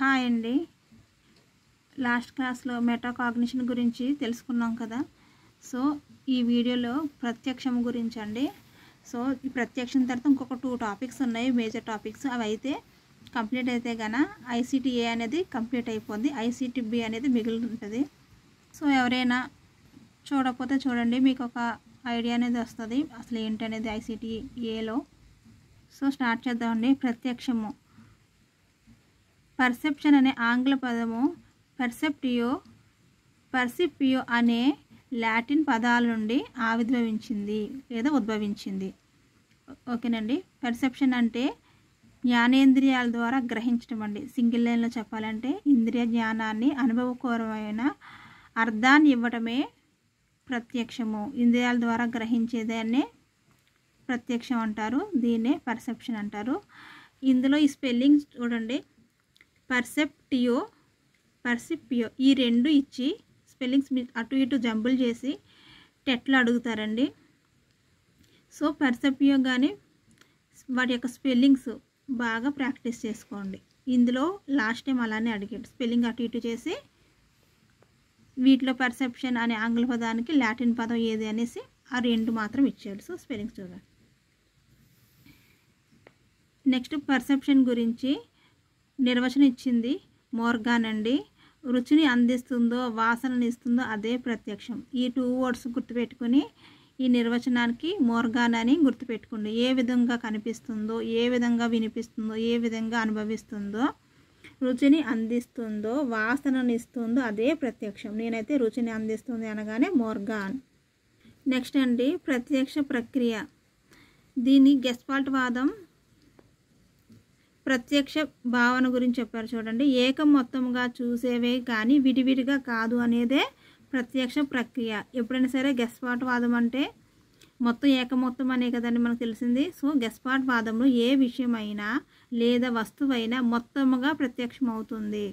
Hi అండి. Last క్లాస్లో metacognition గురించి తెలుసుకున్నాం కదా. సో ఈ వీడియోలో ప్రత్యక్షం గురించి అండి. సో ఈ ప్రత్యక్షం తర్వాత ఇంకొక 2 టాపిక్స్ ఉన్నాయి, మేజర్ టాపిక్స్. అవి అయితే కంప్లీట్ అయితే గన ICTA అనేది కంప్లీట్ అయిపోద్ది, ICTB అనేది మిగిలి ఉంటుంది. సో ఎవరైనా చూడకపోతే చూడండి, మీకు ఒక ఐడియా అనేది వస్తుంది అసలు ఏంటనేది ICTAలో. సో స్టార్ట్ చేద్దామండి. ప్రత్యక్షము, పర్సెప్షన్ అనే ఆంగ్ల పదము పర్సిపియో అనే లాటిన్ పదాల నుండి ఆవిర్భవించింది లేదా ఉద్భవించింది. ఓకేనండి. పర్సెప్షన్ అంటే జ్ఞానేంద్రియాల ద్వారా గ్రహించడం అండి. సింగిల్ లైన్లో చెప్పాలంటే ఇంద్రియ జ్ఞానాన్ని అనుభవపూర్వమైన అర్థాన్ని ఇవ్వటమే ప్రత్యక్షము. ఇంద్రియాల ద్వారా గ్రహించేదాన్నే ప్రత్యక్షం అంటారు, దీన్నే పర్సెప్షన్ అంటారు. ఇందులో ఈ స్పెల్లింగ్ చూడండి, పర్సిపియో ఈ రెండు ఇచ్చి స్పెల్లింగ్స్ అటు ఇటు జంబుల్ చేసి టెట్లో అడుగుతారండి. సో పర్సిపియో కానీ వాటి యొక్క స్పెల్లింగ్స్ బాగా ప్రాక్టీస్ చేసుకోండి. ఇందులో లాస్ట్ టైం అలానే అడిగాడు, స్పెల్లింగ్ అటు ఇటు చేసి వీటిలో పర్సెప్షన్ అనే ఆంగ్ల పదానికి లాటిన్ పదం ఏది అనేసి ఆ రెండు మాత్రం ఇచ్చాడు. సో స్పెల్లింగ్స్ చూడండి. నెక్స్ట్ పర్సెప్షన్ గురించి నిర్వచనం ఇచ్చింది మోర్గాన్ అండి. రుచిని అందిస్తుందో వాసనని ఇస్తుందో అదే ప్రత్యక్షం. ఈ 2 వర్డ్స్ గుర్తుపెట్టుకుని ఈ నిర్వచనానికి మోర్గాన్ అని గుర్తుపెట్టుకోండి. ఏ విధంగా కనిపిస్తుందో, ఏ విధంగా వినిపిస్తుందో, ఏ విధంగా అనుభవిస్తుందో, రుచిని అందిస్తుందో వాసనని ఇస్తుందో అదే ప్రత్యక్షం. నేనైతే రుచిని అందిస్తుంది అనగానే మోర్గాన్. నెక్స్ట్ అండి, ప్రత్యక్ష ప్రక్రియ. దీని గెస్పాల్ట్ వాదం ప్రత్యక్ష భావన గురించి చెప్పారు చూడండి. ఏకం మొత్తంగా చూసేవే కానీ విడివిడిగా కాదు అనేదే ప్రత్యక్ష ప్రక్రియ. ఎప్పుడైనా సరే గెస్పాల్ట్ వాదం అంటే మొత్తం ఏకమొత్తం అనే కదండి మనకు తెలిసింది. సో గెస్పాల్ట్ వాదంలో ఏ విషయమైనా లేదా వస్తువైనా మొత్తముగా ప్రత్యక్షం అవుతుంది.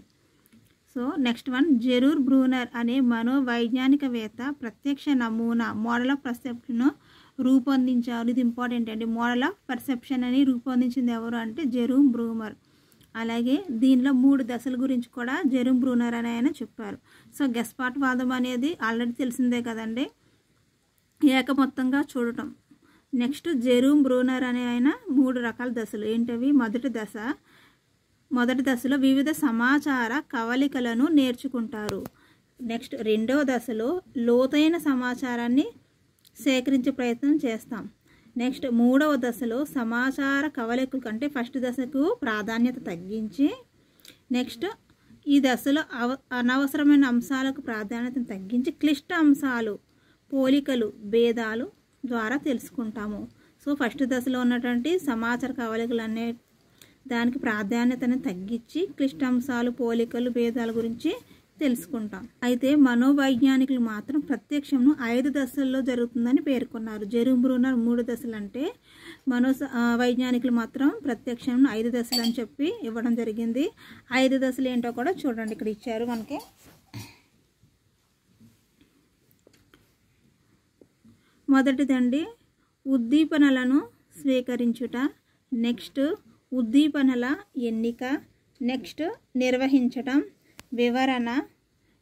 సో నెక్స్ట్ వన్, జెరూర్ బ్రూనర్ అనే మనోవైజ్ఞానికవేత్త ప్రత్యక్ష నమూనా మోడల్ ఆఫ్ పర్సెప్షన్ రూపొందించారు. ఇది ఇంపార్టెంట్ అండి. మోడల్ ఆఫ్ పర్సెప్షన్ అని రూపొందించింది ఎవరు అంటే జెరూమ్ బ్రూనర్. అలాగే దీనిలో 3 దశల గురించి కూడా జెరూమ్ బ్రూనర్ అని ఆయన చెప్పారు. సో గెస్పాల్ట్ వాదం అనేది ఆల్రెడీ తెలిసిందే కదండి, ఏకమొత్తంగా చూడటం. నెక్స్ట్ జెరూమ్ బ్రూనర్ అనే ఆయన 3 రకాల దశలు ఏంటవి? మొదటి దశలో వివిధ సమాచార కవలికలను నేర్చుకుంటారు. నెక్స్ట్ 2వ దశలో లోతైన సమాచారాన్ని సేకరించే ప్రయత్నం చేస్తాం. నెక్స్ట్ 3వ దశలో సమాచార కవలికలు అంటే ఫస్ట్ దశకు ప్రాధాన్యత తగ్గించి నెక్స్ట్ ఈ దశలో అనవసరమైన అంశాలకు ప్రాధాన్యతను తగ్గించి క్లిష్ట అంశాలు, పోలికలు, భేదాలు ద్వారా తెలుసుకుంటాము. సో ఫస్ట్ దశలో ఉన్నటువంటి సమాచార కవలికలు అనే దానికి ప్రాధాన్యతను తగ్గించి క్లిష్ట అంశాలు, పోలికలు, భేదాల గురించి తెలుసుకుంటాం. అయితే మనోవైజ్ఞానికులు మాత్రం ప్రత్యక్షంను 5 దశల్లో జరుగుతుందని పేర్కొన్నారు. జెరూమ్ బ్రూనర్ 3 దశలు అంటే వైజ్ఞానికులు మాత్రం ప్రత్యక్షంను 5 దశలు అని చెప్పి ఇవ్వడం జరిగింది. 5 దశలు ఏంటో కూడా చూడండి, ఇక్కడ ఇచ్చారు మనకి. మొదటిదండి ఉద్దీపనలను స్వీకరించుట, నెక్స్ట్ ఉద్దీపనల ఎన్నిక, నెక్స్ట్ నిర్వహించటం, వివరణ,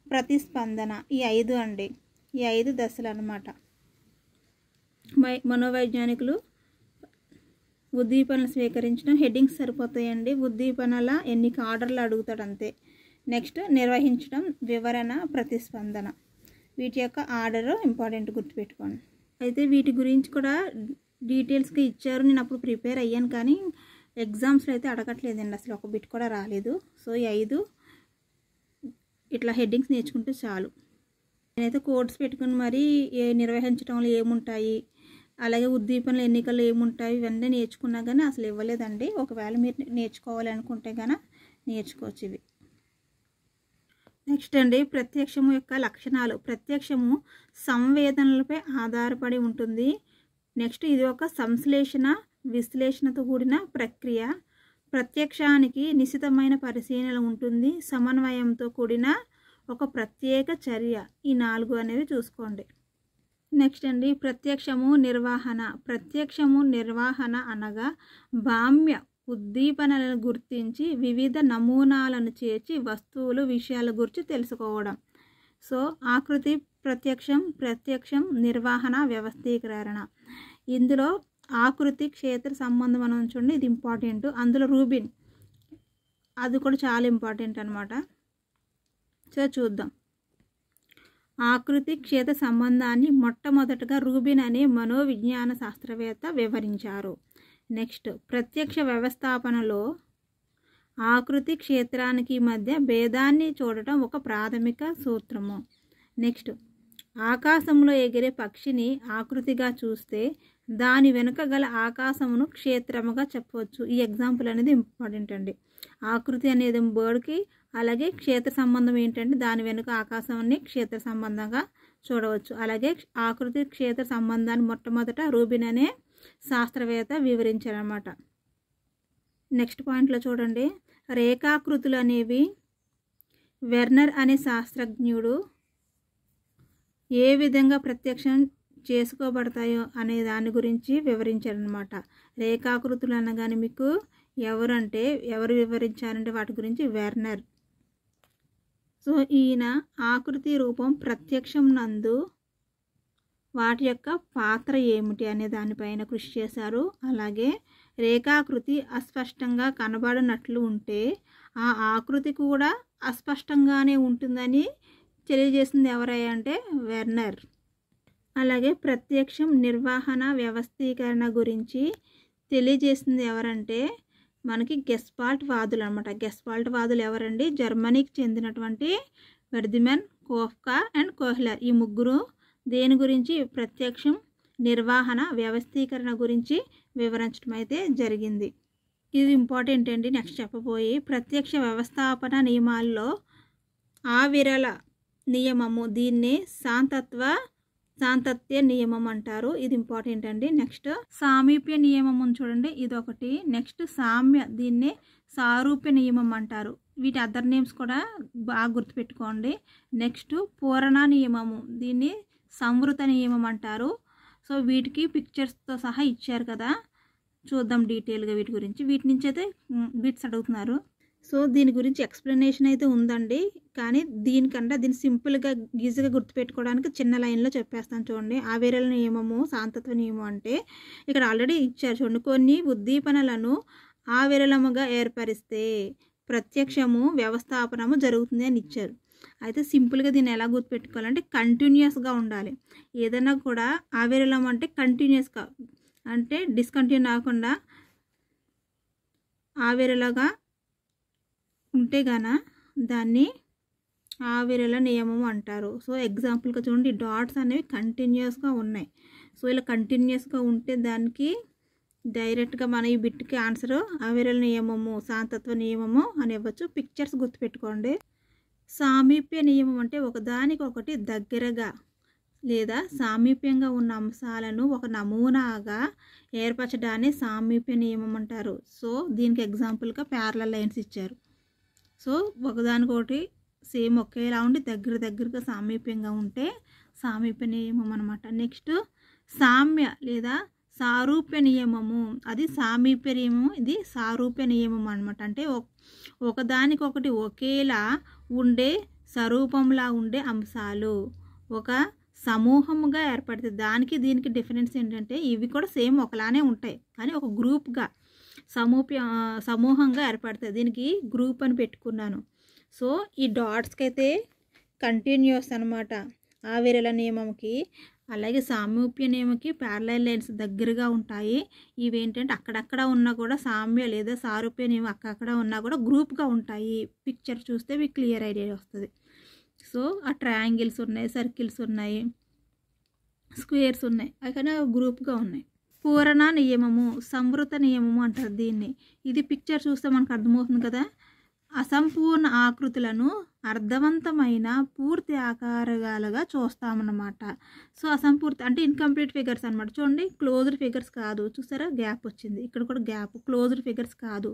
ప్రతిస్పందన. ఈ 5 అండి, ఈ 5 దశలు అన్నమాట. మనోవైజ్ఞానికులు ఉద్దీపనలు స్వీకరించడం, హెడ్డింగ్స్ సరిపోతాయండి. ఉద్దీపనల ఎన్నిక ఆర్డర్లు అడుగుతాడు అంతే. నెక్స్ట్ నిర్వహించడం, వివరణ, ప్రతిస్పందన. వీటి యొక్క ఆర్డర్ ఇంపార్టెంట్, గుర్తుపెట్టుకోండి. అయితే వీటి గురించి కూడా డీటెయిల్స్గా ఇచ్చారు. నేను అప్పుడు ప్రిపేర్ అయ్యాను కానీ ఎగ్జామ్స్లో అయితే అడగట్లేదండి, అసలు ఒక బిట్ కూడా రాలేదు. సో ఈ 5 ఇట్లా హెడ్డింగ్స్ నేర్చుకుంటే చాలు. నేనైతే కోడ్స్ పెట్టుకుని మరీ నిర్వహించడంలో ఏముంటాయి, అలాగే ఉద్దీపనలు ఎన్నికలు ఏముంటాయి ఇవన్నీ నేర్చుకున్నా కానీ అసలు ఇవ్వలేదండి. ఒకవేళ మీరు నేర్చుకోవాలి అనుకుంటే కనుక నేర్చుకోవచ్చు ఇవి. నెక్స్ట్ అండి, ప్రత్యక్షము యొక్క లక్షణాలు. ప్రత్యక్షము సంవేదనలపై ఆధారపడి ఉంటుంది. నెక్స్ట్ ఇది ఒక సంశ్లేషణ విశ్లేషణతో కూడిన ప్రక్రియ. ప్రత్యక్షానికి నిశితమైన పరిశీలన ఉంటుంది, సమన్వయంతో కూడిన ఒక ప్రత్యేక చర్య. ఈ 4 అనేవి చూసుకోండి. నెక్స్ట్ అండి, ప్రత్యక్షము నిర్వహణ అనగా భామ్య ఉద్దీపనలను గుర్తించి వివిధ నమూనాలను చేర్చి వస్తువులు విషయాల గురించి తెలుసుకోవడం. సో ఆకృతి ప్రత్యక్షం నిర్వహణ వ్యవస్థీకరణ. ఇందులో ఆకృతి క్షేత్ర సంబంధం అని చూడండి, ఇది ఇంపార్టెంట్. అందులో రూబిన్ అది కూడా చాలా ఇంపార్టెంట్ అనమాట. సో చూద్దాం. ఆకృతి క్షేత్ర సంబంధాన్ని మొట్టమొదటగా రూబిన్ అనే మనోవిజ్ఞాన శాస్త్రవేత్త వివరించారు. నెక్స్ట్, ప్రత్యక్ష వ్యవస్థాపనలో ఆకృతి క్షేత్రానికి మధ్య భేదాన్ని చూడటం ఒక ప్రాథమిక సూత్రము. నెక్స్ట్, ఆకాశంలో ఎగిరే పక్షిని ఆకృతిగా చూస్తే దాని వెనుక గల ఆకాశమును క్షేత్రముగా చెప్పవచ్చు. ఈ ఎగ్జాంపుల్ అనేది ఇంపార్టెంట్ అండి. ఆకృతి అనేది బర్డ్కి, అలాగే క్షేత్ర సంబంధం ఏంటంటే దాని వెనుక ఆకాశాన్ని క్షేత్ర సంబంధంగా చూడవచ్చు. అలాగే ఆకృతి క్షేత్ర సంబంధాన్ని మొట్టమొదట రూబిన్ అనే శాస్త్రవేత్త వివరించారన్నమాట. నెక్స్ట్ పాయింట్లో చూడండి, రేఖాకృతులు అనేవి వెర్నర్ అనే శాస్త్రజ్ఞుడు ఏ విధంగా ప్రత్యక్షం చేసుకోబడతాయో అనే దాని గురించి వివరించారనమాట. రేఖాకృతులు అనగానే మీకు ఎవరు వివరించారంటే వాటి గురించి వెర్నర్. సో ఈయన ఆకృతి రూపం ప్రత్యక్షం నందు వాటి యొక్క పాత్ర ఏమిటి అనే దానిపైన కృషి చేశారు. అలాగే రేఖాకృతి అస్పష్టంగా కనబడినట్లు ఉంటే ఆ ఆకృతి కూడా అస్పష్టంగానే ఉంటుందని తెలియజేసింది ఎవరయ్యా అంటే వెర్నర్. అలాగే ప్రత్యక్షం నిర్వహణ వ్యవస్థీకరణ గురించి తెలియజేసింది ఎవరంటే మనకి గెస్పాల్ట్ వాదులు అనమాట. గెస్పాల్ట్ వాదులు ఎవరండి? జర్మనీకి చెందినటువంటి వెర్దిమెన్, కోఫ్కా అండ్ కోహ్లర్. ఈ ముగ్గురు దేని గురించి? ప్రత్యక్షం నిర్వహణ వ్యవస్థీకరణ గురించి వివరించడం అయితే జరిగింది. ఇది ఇంపార్టెంట్ అండి. నెక్స్ట్ చెప్పబోయి ప్రత్యక్ష వ్యవస్థాపన నియమాల్లో ఆవిరల నియమము, దీన్ని సాంతత్య నియమం అంటారు. ఇది ఇంపార్టెంట్ అండి. నెక్స్ట్ సామీప్య నియమం చూడండి, ఇదొకటి. నెక్స్ట్ సామ్య, దీన్ని సారూప్య నియమం అంటారు. వీటి అదర్ నేమ్స్ కూడా బాగా గుర్తుపెట్టుకోండి. నెక్స్ట్ పూరణ నియమము, దీన్ని సంవృత నియమం అంటారు. సో వీటికి పిక్చర్స్తో సహా ఇచ్చారు కదా, చూద్దాం డీటెయిల్గా వీటి గురించి. వీటి నుంచి అయితే బిట్స్ అడుగుతున్నారు. సో దీని గురించి ఎక్స్ప్లెనేషన్ అయితే ఉందండి, కానీ దీన్ని సింపుల్గా ఈజీగా గుర్తుపెట్టుకోవడానికి చిన్న లైన్లో చెప్పేస్తాను చూడండి. ఆవిరల నియమము, సాంతత్వ నియమం అంటే ఇక్కడ ఆల్రెడీ ఇచ్చారు చూడండి. కొన్ని ఉద్దీపనలను ఆవిరలముగా ఏర్పరిస్తే ప్రత్యక్షము వ్యవస్థాపనము జరుగుతుంది అని ఇచ్చారు. అయితే సింపుల్గా దీన్ని ఎలా గుర్తుపెట్టుకోవాలంటే కంటిన్యూస్గా ఉండాలి. ఏదైనా కూడా ఆవిరలం అంటే కంటిన్యూస్గా, అంటే డిస్కంటిన్యూ కాకుండా ఆవిరలుగా ఉంటే గాన దాన్ని ఆవిరల నియమం అంటారు. సో ఎగ్జాంపుల్గా చూడండి, డాట్స్ అనేవి కంటిన్యూస్గా ఉన్నాయి. సో ఇలా కంటిన్యూస్గా ఉంటే దానికి డైరెక్ట్గా మన ఈ బిట్కి ఆన్సర్ ఆవిరల నియమము, సాంతత్వ నియమము అని ఇవ్వచ్చు. పిక్చర్స్ గుర్తుపెట్టుకోండి. సామీప్య నియమం అంటే ఒకదానికొకటి దగ్గరగా లేదా సామీప్యంగా ఉన్న అంశాలను ఒక నమూనాగా ఏర్పరచడాన్ని సామీప్య నియమం అంటారు. సో దీనికి ఎగ్జాంపుల్గా ప్యారలల్ లైన్స్ ఇచ్చారు. సో ఒకదానికొకటి సేమ్ ఒకేలా ఉండి దగ్గరగా సామీప్యంగా ఉంటే సామీప్య నియమం అనమాట. నెక్స్ట్ సామ్య లేదా సారూప్య నియమము, అది సామీప్య నియమము, ఇది సారూప్య నియమం అనమాట. అంటే ఒకదానికొకటి ఒకేలా ఉండే స్వరూపంలా ఉండే అంశాలు ఒక సమూహముగా ఏర్పడుతుంది. దానికి దీనికి డిఫరెన్స్ ఏంటంటే ఇవి కూడా సేమ్ ఒకలానే ఉంటాయి, కానీ ఒక గ్రూప్గా సమూహంగా ఏర్పడుతుంది. దీనికి గ్రూప్ అని పెట్టుకున్నాను. సో ఈ డాట్స్కి అయితే కంటిన్యూస్ అనమాట ఆవిరల నియమంకి. అలాగే సామీప్య నియమంకి ప్యారలల్ లైన్స్ దగ్గరగా ఉంటాయి. ఇవేంటంటే అక్కడక్కడ ఉన్నా కూడా సామ్య లేదా సారూప్య నియమం అక్కడక్కడ ఉన్నా కూడా గ్రూప్గా ఉంటాయి. పిక్చర్ చూస్తే మీకు క్లియర్ ఐడియా వస్తుంది. సో ఆ ట్రయాంగిల్స్ ఉన్నాయి, సర్కిల్స్ ఉన్నాయి, స్క్వేర్స్ ఉన్నాయి, అక్కడ గ్రూప్గా ఉన్నాయి. పూరణ నియమము, సంవృత నియమము అంటారు దీన్ని. ఇది పిక్చర్ చూస్తే మనకు అర్థమవుతుంది కదా. అసంపూర్ణ ఆకృతులను అర్థవంతమైన పూర్తి ఆకారాలుగా చూస్తామన్నమాట. సో అసంపూర్తి అంటే ఇన్కంప్లీట్ ఫిగర్స్ అనమాట. చూడండి, క్లోజ్డ్ ఫిగర్స్ కాదు, చూసారా గ్యాప్ వచ్చింది, ఇక్కడ కూడా గ్యాప్. క్లోజ్డ్ ఫిగర్స్ కాదు,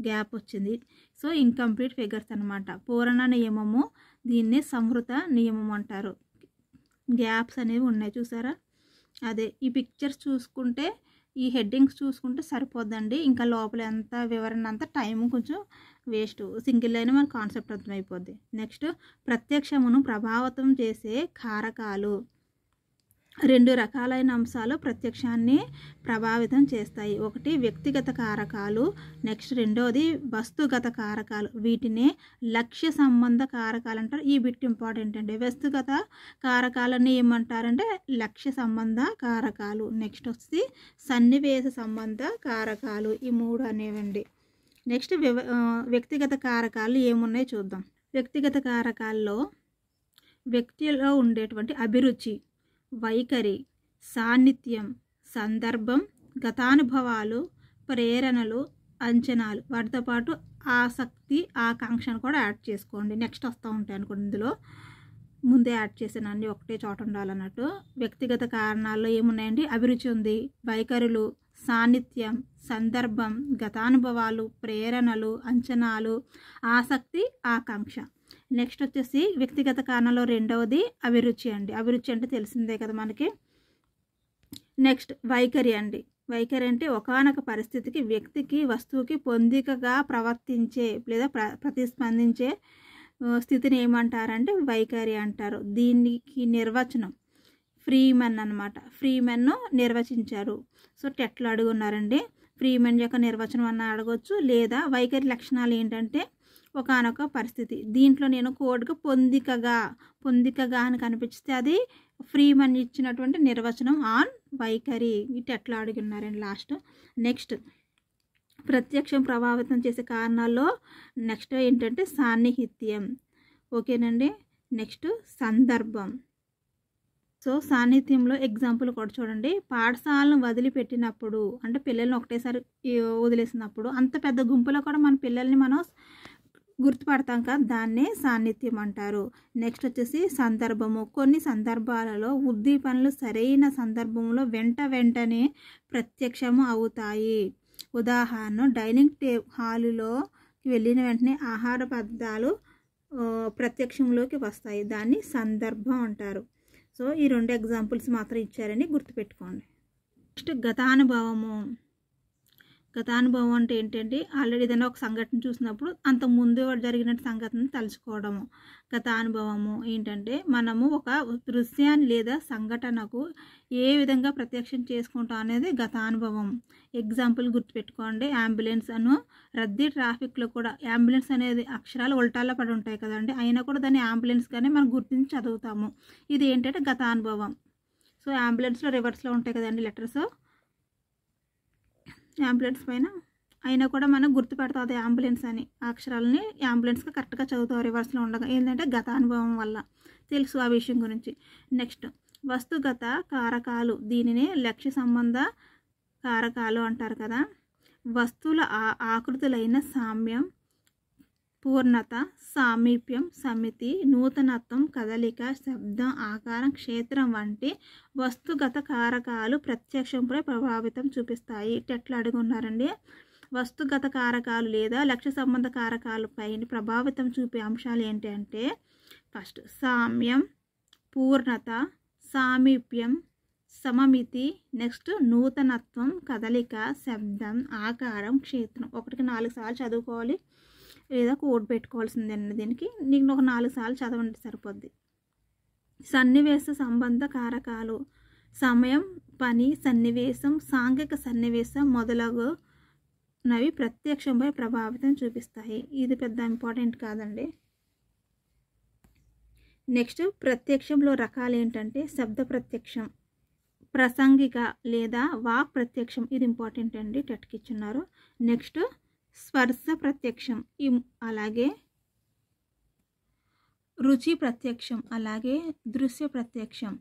గ్యాప్ వచ్చింది. సో ఇన్కంప్లీట్ ఫిగర్స్ అనమాట. పూరణ నియమము, దీన్నే సంవృత నియమం అంటారు. గ్యాప్స్ అనేవి ఉన్నాయి చూసారా. అదే ఈ పిక్చర్స్ చూసుకుంటే ఈ హెడ్డింగ్స్ చూసుకుంటే సరిపోద్దండి. ఇంకా లోపల ఎంత వివరణ అంతా టైం కొంచెం వేస్ట్. సింగిల్ లైన్ మన కాన్సెప్ట్ అర్థమైపోద్ది. నెక్స్ట్ ప్రత్యక్షమును ప్రభావితం చేసే కారకాలు. 2 రకాలైన అంశాలు ప్రత్యక్షాన్ని ప్రభావితం చేస్తాయి. ఒకటి వ్యక్తిగత కారకాలు, నెక్స్ట్ రెండోది వస్తుగత కారకాలు. వీటినే లక్ష్య సంబంధ కారకాలు అంటారు. ఈ బిట్ ఇంపార్టెంట్ అండి. వ్యక్తిగత కారకాలని ఏమంటారంటే లక్ష్య సంబంధ కారకాలు. నెక్స్ట్ వచ్చి సన్నివేశ సంబంధ కారకాలు. ఈ 3 అనేవండి. నెక్స్ట్ వ్యక్తిగత కారకాలు ఏమున్నాయో చూద్దాం. వ్యక్తిగత కారకాల్లో వ్యక్తిలో ఉండేటువంటి అభిరుచి, వైఖరి, సాన్నిధ్యం, సందర్భం, గతానుభవాలు, ప్రేరణలు, అంచనాలు, వాటితో పాటు ఆసక్తి, ఆకాంక్షను కూడా యాడ్ చేసుకోండి. నెక్స్ట్ వస్తూ ఉంటాయి అనుకోండి. ఇందులో ముందే యాడ్ చేసాను అన్నీ ఒకటే చోట ఉండాలన్నట్టు. వ్యక్తిగత కారణాల్లో ఏమున్నాయండి? అభిరుచి ఉంది, వైఖరులు, సాన్నిధ్యం, సందర్భం, గతానుభవాలు, ప్రేరణలు, అంచనాలు, ఆసక్తి, ఆకాంక్ష. నెక్స్ట్ వచ్చేసి వ్యక్తిగత కారణంలో రెండవది అభిరుచి అండి. అభిరుచి అంటే తెలిసిందే కదా మనకి. నెక్స్ట్ వైఖరి అండి. వైఖరి అంటే ఒకానొక పరిస్థితికి, వ్యక్తికి, వస్తువుకి పొందికగా ప్రవర్తించే లేదా ప్రతిస్పందించే స్థితిని ఏమంటారంటే వైఖరి అంటారు. దీనికి నిర్వచనం ఫ్రీమెన్ అన్నమాట. ఫ్రీమెన్ నిర్వచించారు. సో టెట్లో అడుగున్నారండి. ఫ్రీమెన్ యొక్క నిర్వచనం అన్న అడగొచ్చు, లేదా వైఖరి లక్షణాలు ఏంటంటే ఒకానొక పరిస్థితి. దీంట్లో నేను కోడ్గా పొందికగా అని కనిపిస్తే అది ఫ్రీమెన్ ఇచ్చినటువంటి నిర్వచనం ఆన్ వైఖరి. ఇటు ఎట్లా అడిగినారండి లాస్ట్. నెక్స్ట్ ప్రత్యక్షం ప్రభావితం చేసే కారణాల్లో నెక్స్ట్ ఏంటంటే సాన్నిహిత్యం. ఓకేనండి. నెక్స్ట్ సందర్భం. సో సాన్నిధ్యంలో ఎగ్జాంపుల్ కూడా చూడండి. పాఠశాలను వదిలిపెట్టినప్పుడు అంటే పిల్లల్ని ఒకటేసారి వదిలేసినప్పుడు అంత పెద్ద గుంపులో కూడా మన పిల్లల్ని మనం గుర్తుపడతాం కదా, దాన్నే సాన్నిధ్యం అంటారు. నెక్స్ట్ వచ్చేసి సందర్భము. కొన్ని సందర్భాలలో ఉద్దీపనలు సరైన సందర్భంలో వెంటనే ప్రత్యక్షము అవుతాయి. ఉదాహరణ డైనింగ్ హాలులోకి వెళ్ళిన వెంటనే ఆహార పదార్థాలు ప్రత్యక్షంలోకి వస్తాయి. దాన్ని సందర్భం అంటారు. సో ఈ 2 ఎగ్జాంపుల్స్ మాత్రం ఇచ్చారని గుర్తుపెట్టుకోండి. నెక్స్ట్ గతానుభవము. గతానుభవం అంటే ఏంటంటే ఆల్రెడీ ఏదైనా ఒక సంఘటన చూసినప్పుడు అంత ముందు జరిగిన సంఘటనను తలుచుకోవడము. గతానుభవము ఏంటంటే మనము ఒక దృశ్యాన్ని లేదా సంఘటనకు ఏ విధంగా ప్రత్యక్షం చేసుకుంటాం అనేది గతానుభవం. ఎగ్జాంపుల్ గుర్తుపెట్టుకోండి. అంబులెన్స్ అను రద్దీ ట్రాఫిక్లో కూడా అంబులెన్స్ అనేది అక్షరాలు ఉల్టాల్లో పడి ఉంటాయి కదండి, అయినా కూడా దాన్ని అంబులెన్స్గానే మనం గుర్తించి చదువుతాము. ఇది ఏంటంటే గతానుభవం. సో అంబులెన్స్లో రివర్స్లో ఉంటాయి కదండి లెటర్స్ అంబులెన్స్ పైన, అయినా కూడా మనం గుర్తుపెడతాం అది అంబులెన్స్ అని. అక్షరాలని అంబులెన్స్గా కరెక్ట్గా చదువుతాం రివర్స్లో ఉండగా. ఏంటంటే గతానుభవం వల్ల తెలుసు ఆ విషయం గురించి. నెక్స్ట్ వస్తుగత కారకాలు. దీనినే లక్ష్య సంబంధ కారకాలు అంటారు కదా. వస్తువుల ఆకృతులైన సామ్యం, పూర్ణత, సామీప్యం, సమితి, నూతనత్వం, కదలిక, శబ్దం, ఆకారం, క్షేత్రం వంటి వస్తుగత కారకాలు ప్రత్యక్షంపై ప్రభావితం చూపిస్తాయి. ఎట్లా అడుగున్నారండి. వస్తుగత కారకాలు లేదా లక్ష్య సంబంధ కారకాలపై ప్రభావితం చూపే అంశాలు ఏంటంటే ఫస్ట్ సామ్యం, పూర్ణత, సామీప్యం, సమమితి, నెక్స్ట్ నూతనత్వం, కదలిక, శబ్దం, ఆకారం, క్షేత్రం. 1కి 4 సార్లు చదువుకోవాలి లేదా కోడ్ పెట్టుకోవాల్సిందండి. దీనికి నీకు ఒక 4 సార్లు చదవండి సరిపోద్ది. సన్నివేశ సంబంధ కారకాలు. సమయం, పని, సన్నివేశం, సాంఘిక సన్నివేశం మొదలగునవి ప్రత్యక్షంపై ప్రభావితం చూపిస్తాయి. ఇది పెద్ద ఇంపార్టెంట్ కాదండి. నెక్స్ట్ ప్రత్యక్షంలో రకాలు ఏంటంటే శబ్ద ప్రత్యక్షం, ప్రసంగిక లేదా వాక్ ప్రత్యక్షం. ఇది ఇంపార్టెంట్ అండి, టెట్కి ఇచ్చున్నారు. నెక్స్ట్ స్పర్శ ప్రత్యక్షం, అలాగే రుచి ప్రత్యక్షం, అలాగే దృశ్య ప్రత్యక్షం.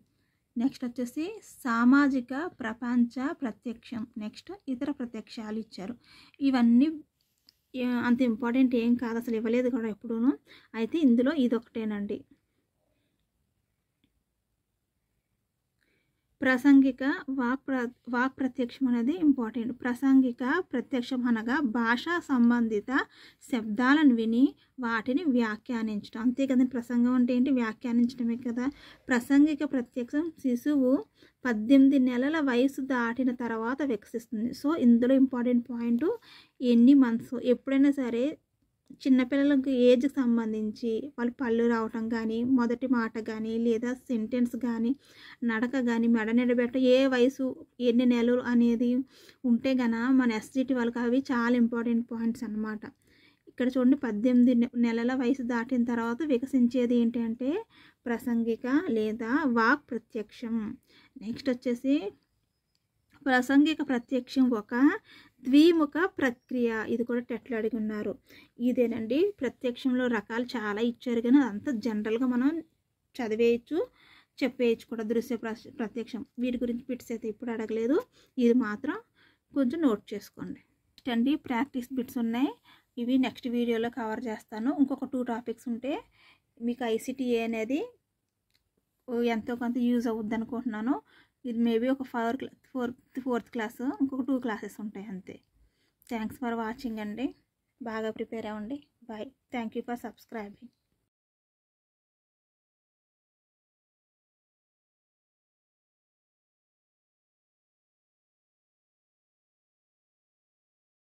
నెక్స్ట్ వచ్చేసి సామాజిక ప్రపంచ ప్రత్యక్షం. నెక్స్ట్ ఇతర ప్రత్యక్షాలు ఇచ్చారు. ఇవన్నీ అంత ఇంపార్టెంట్ ఏం కాదు, అసలు ఇవ్వలేదు కూడా ఎప్పుడూను. అయితే ఇందులో ఇదొకటేనండి. ప్రసంగిక వాక్ ప్రత్యక్షం అనేది ఇంపార్టెంట్. ప్రసంగిక ప్రత్యక్షం అనగా భాషా సంబంధిత శబ్దాలను విని వాటిని వ్యాఖ్యానించడం. అంతే కదండి, ప్రసంగం అంటే ఏంటి? వ్యాఖ్యానించడమే కదా. ప్రసంగిక ప్రత్యక్షం శిశువు 18 నెలల వయసు దాటిన తర్వాత వికసిస్తుంది. సో ఇందులో ఇంపార్టెంట్ పాయింట్ ఎన్ని మంత్స్. ఎప్పుడైనా సరే చిన్నపిల్లలకు ఏజ్కి సంబంధించి వాళ్ళు పళ్ళు రావటం కానీ, మొదటి మాట కానీ, లేదా సెంటెన్స్ కానీ, నడక కానీ, మెడ నిలబెట్ట ఏ వయసు ఎన్ని నెలలు అనేది ఉంటే మన ఎస్జిటి వాళ్ళకి అవి చాలా ఇంపార్టెంట్ పాయింట్స్ అన్నమాట. ఇక్కడ చూడండి, 18 నెలల వయసు దాటిన తర్వాత వికసించేది ఏంటంటే ప్రసంగిక లేదా వాక్ ప్రత్యక్షం. నెక్స్ట్ వచ్చేసి ప్రసంగిక ప్రత్యక్షం ఒక ద్విముఖ ప్రక్రియ. ఇది కూడా టెట్లో అడిగి ఉన్నారు. ఇదేనండి, ప్రత్యక్షంలో రకాలు చాలా ఇచ్చారు కానీ అదంతా జనరల్గా మనం చదివేయచ్చు, చెప్పేయచ్చు కూడా. దృశ్య ప్రత్యక్షం వీటి గురించి బిట్స్ అయితే ఇప్పుడు అడగలేదు, ఇది మాత్రం కొంచెం నోట్ చేసుకోండి. అండి ప్రాక్టీస్ బిట్స్ ఉన్నాయి, ఇవి నెక్స్ట్ వీడియోలో కవర్ చేస్తాను. ఇంకొక 2 టాపిక్స్ ఉంటే మీకు ICTA అనేది ఎంతో కొంత యూజ్ అవుద్ది అనుకుంటున్నాను. ఇది మేబీ ఒక 4th క్లాస్, ఇంకొక 2 క్లాసెస్ ఉంటాయి అంతే. థ్యాంక్స్ ఫర్ వాచింగ్ అండి. బాగా ప్రిపేర్ అవ్వండి. Bye. Thank you for subscribing.